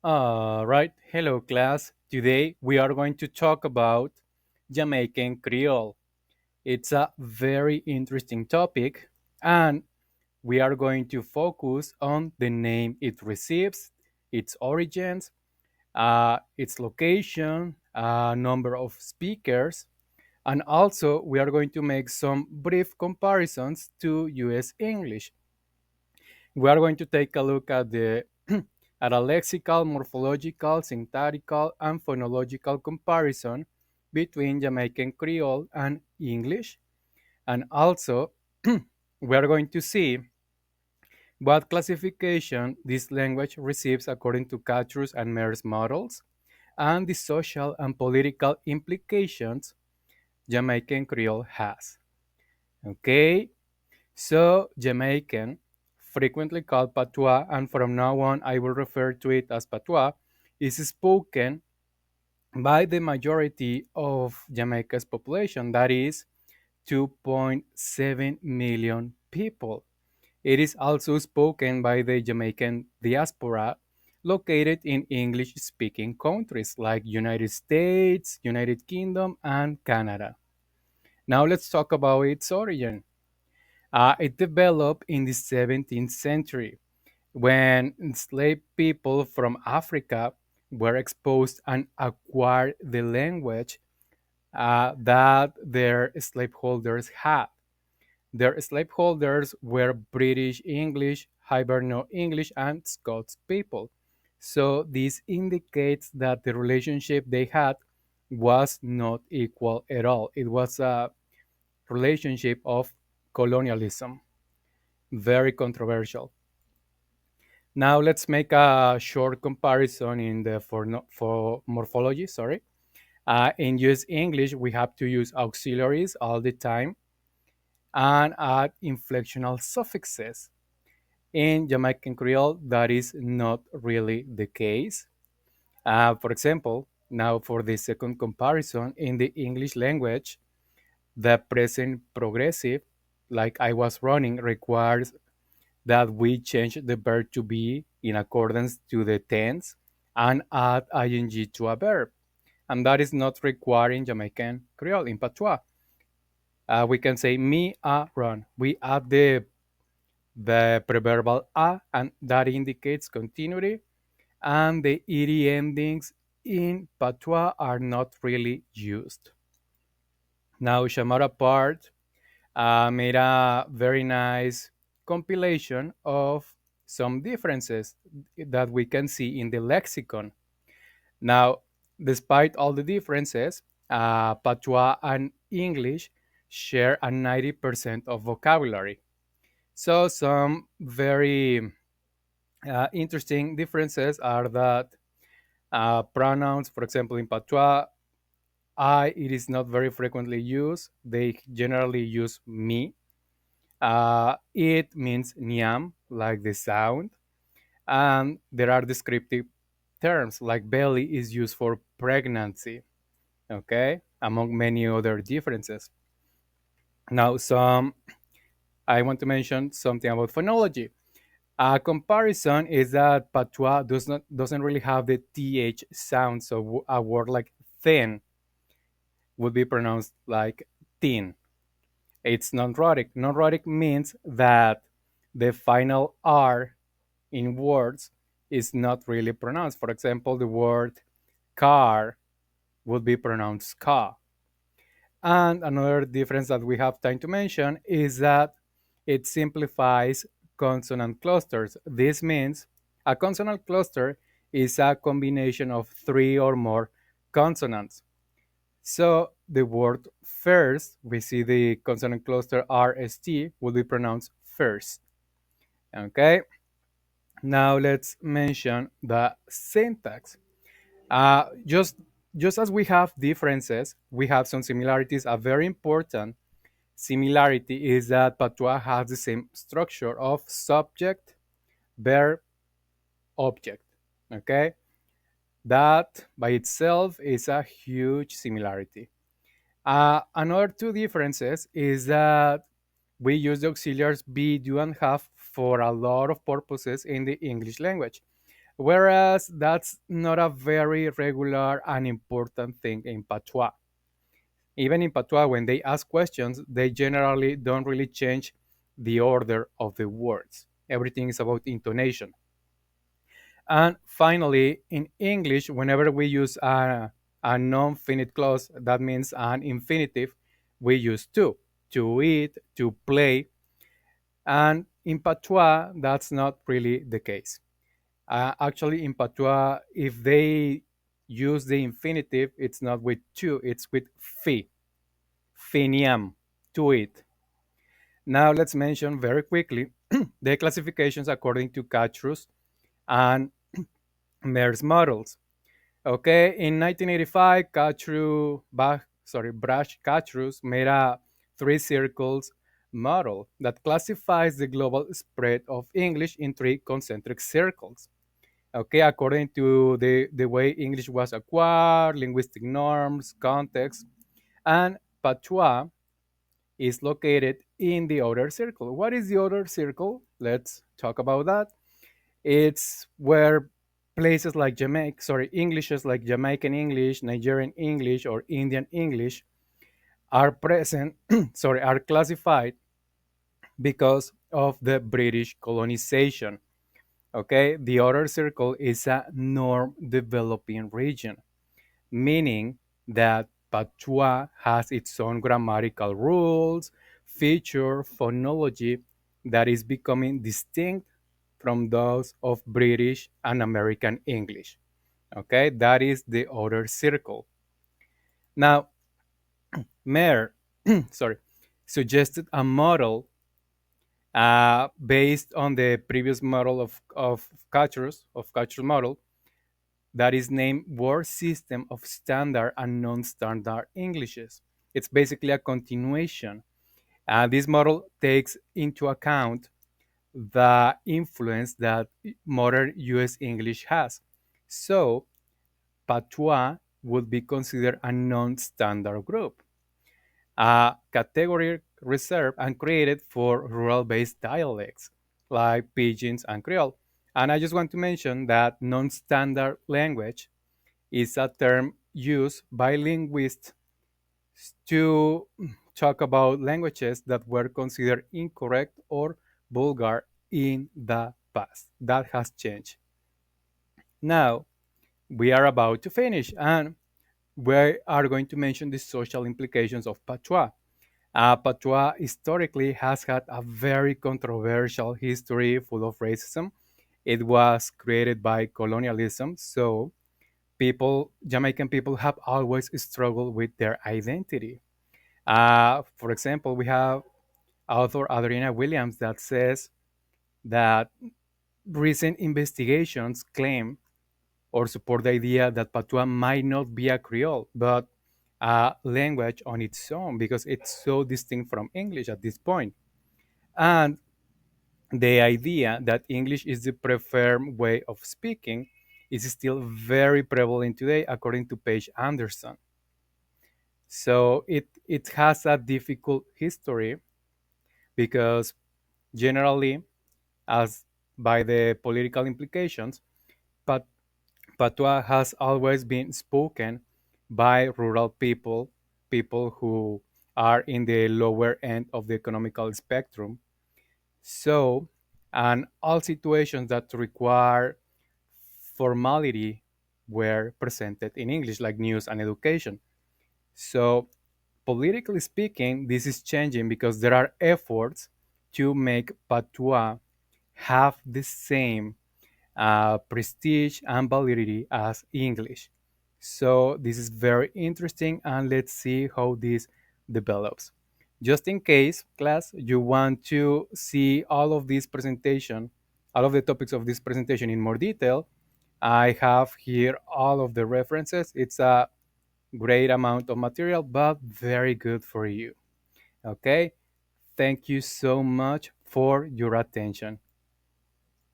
All right, hello class. Today we are going to talk about Jamaican Creole. It's a very interesting topic, and we are going to focus on the name it receives, its origins, its location, number of speakers, and also we are going to make some brief comparisons to US English. We are going to take a look at the at a lexical, morphological, syntactical, and phonological comparison between Jamaican Creole and English. And also, we are going to see what classification this language receives according to Catrus and Mayer's models, and the social and political implications Jamaican Creole has. Okay, so Jamaican, frequently called Patois, and from now on I will refer to it as Patois, is spoken by the majority of Jamaica's population, that is 2.7 million people. It is also spoken by the Jamaican diaspora located in English speaking countries like United States, United Kingdom, and Canada. Now let's talk about its origin. It developed in the 17th century when enslaved people from Africa were exposed and acquired the language that their slaveholders had. Their slaveholders were British English, Hiberno English, and Scots people. So this indicates that the relationship they had was not equal at all. It was a relationship of colonialism, very controversial. Now let's make a short comparison in the for morphology. Sorry, in use English we have to use auxiliaries all the time and add inflectional suffixes. In Jamaican Creole, that is not really the case. For example, now for the second comparison in the English language, the present progressive, like I was running, requires that we change the verb to be in accordance to the tense and add ing to a verb. And that is not required in Jamaican Creole, in Patois. We can say me a run. We add the preverbal a, and that indicates continuity. And the ed endings in Patois are not really used. Now, Shamara Part made a very nice compilation of some differences that we can see in the lexicon. Now, despite all the differences, Patois and English share a 90% of vocabulary. So, some very interesting differences are that pronouns, for example, in Patois, I, it is not very frequently used. They generally use me. It means niam, like the sound. And there are descriptive terms, like belly is used for pregnancy, okay, among many other differences. Now, I want to mention something about phonology. A comparison is that Patois doesn't really have the th sound, so a word like thin would be pronounced like thin. It's non-rhotic. Non-rhotic means that the final R in words is not really pronounced. For example, the word car would be pronounced ka. And another difference that we have time to mention is that it simplifies consonant clusters. This means a consonant cluster is a combination of three or more consonants. So the word first, we see the consonant cluster RST will be pronounced first. Okay, now let's mention the syntax. Uh, just, just as we have differences, we have some similarities. A very important similarity is that Patois has the same structure of subject, verb, object. Okay, that by itself is a huge similarity. Another two differences is that we use the auxiliaries be, do, and have for a lot of purposes in the English language. Whereas that's not a very regular and important thing in Patois. Even in Patois, when they ask questions, they generally don't really change the order of the words. Everything is about intonation. And finally, in English, whenever we use a non finite clause, that means an infinitive, we use to eat, to play. And in Patois, that's not really the case. Actually, in Patois, if they use the infinitive, it's not with to, it's with fi, finiam, to it. Now, let's mention very quickly the classifications according to Catrus and Mayer's models. Okay, in 1985, Brash Catrus made a three circles model that classifies the global spread of English in three concentric circles. Okay, according to the way English was acquired, linguistic norms, context, and Patois is located in the outer circle. What is the outer circle? Let's talk about that. It's where places like Englishes like Jamaican English, Nigerian English, or Indian English are present, are classified because of the British colonization. Okay, the outer circle is a norm developing region, meaning that Patois has its own grammatical rules, feature, phonology that is becoming distinct from those of British and American English. Okay, that is the outer circle. Now, Mayer, sorry, suggested a model based on the previous model of Catrus model that is named Word System of Standard and Non-Standard Englishes. It's basically a continuation. This model takes into account the influence that modern US English has. So, Patois would be considered a non standard group, a category reserved and created for rural based dialects like Pidgins and Creole. And I just want to mention that non standard language is a term used by linguists to talk about languages that were considered incorrect or vulgar in the past. That has changed. Now, we are about to finish and we are going to mention the social implications of Patois. Patois historically has had a very controversial history full of racism. It was created by colonialism, so Jamaican people have always struggled with their identity. For example, we have author Adriana Williams that says that recent investigations claim or support the idea that Patois might not be a Creole, but a language on its own because it's so distinct from English at this point. And the idea that English is the preferred way of speaking is still very prevalent today, according to Paige Anderson. So it has a difficult history because generally, as by the political implications, Pat- Patois has always been spoken by rural people who are in the lower end of the economical spectrum. So, and all situations that require formality were presented in English, like news and education. So, politically speaking, this is changing because there are efforts to make Patois have the same prestige and validity as English. So this is very interesting, and let's see how this develops. Just in case, class, you want to see all of this presentation, all of the topics of this presentation in more detail, I have here all of the references. It's a great amount of material, but very good for you. Okay? Thank you so much for your attention.